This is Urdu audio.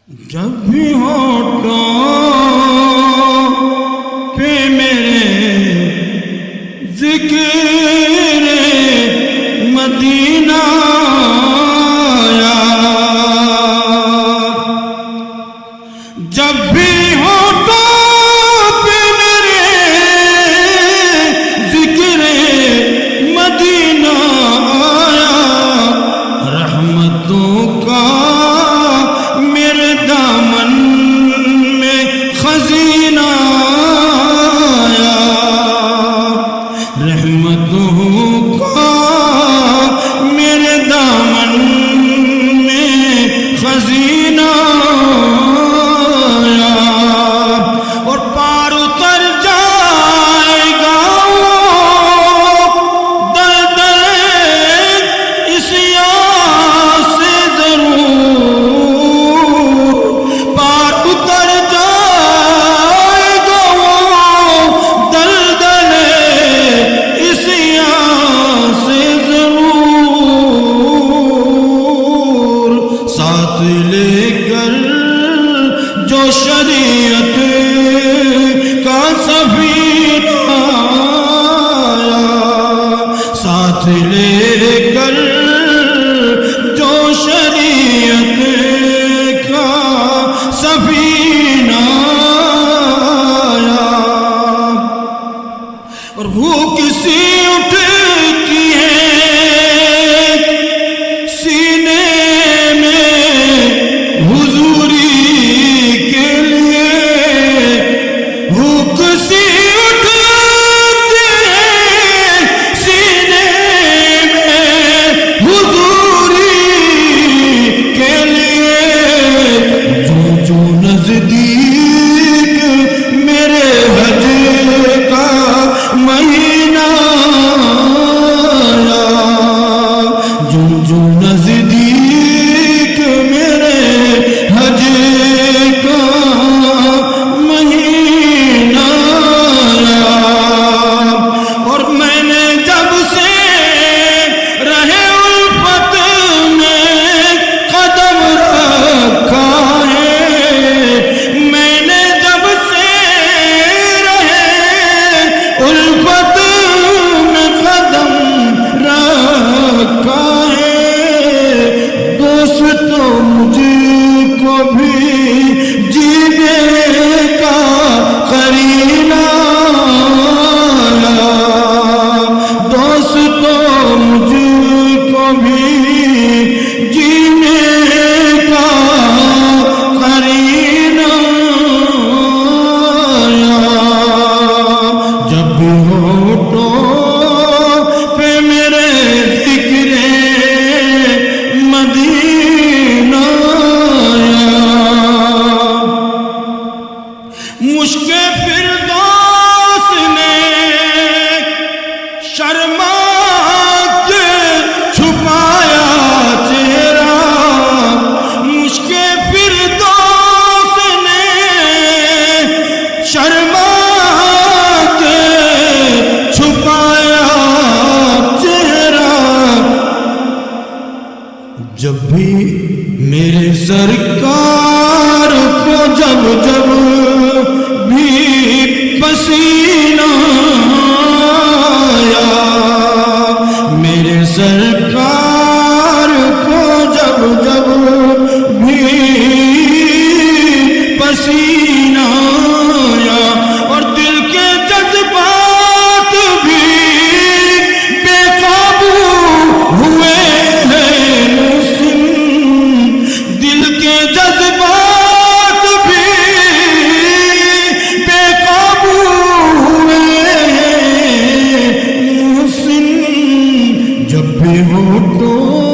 جب بھی ہونٹوں پہ میرے ذکر مدینہ آیا، جب بھی ہونٹوں پہ میرے ذکر مدینہ آیا، رحمتوں کا میرے دامن میں خزینہ آیا، رحمتوں کا میرے دامن میں خزینہ آیا، اور پار اتر جائے گا دلدل عصیاں سے ضرور، پار اتر جائے گا دلدل عصیاں سے ضرور، ساتھ لے کر جو شریعت کا سفینہ آیا، ساتھ لے کر جو شریعت کا سفینہ آیا، اور بھوک سی اٹھتی ہے سینے میں حضوری کے لیے، بھوک سی اٹھتی ہے سینے میں حضوری کے لیے، جو نزدیک میرے حج کا مہینہ آیا، جو نزدیک میرے حج کا مہینہ آیا، اور میں نے جب سے رہے الفت میں قدم رکھا ہے، میں نے جب سے رہے الفت میں قدم رکھا ہے، دوست تو مجھ کو بھی جینے کا قرینہ آیا، دوست تو مجھ کو بھی جینے کا قرینہ آیا، جب بھی ہونٹوں پہ میرے ذکر مدینہ آیا، مشک فردوس نے شرما کے چھپایا چہرہ، مشک فردوس نے شرما کے چھپایا چہرہ، جب بھی میرے سرکار کو جب بھی پسینہ آیا، میرے سرکار کو جب بھی پسینہ آیا، اور دل کے جذبات بھی بے قابو ہوئے ہیں مسن، دل کے جذبات بھی بے قابو ہوئے ہیں محسن، جب بھی ہونٹوں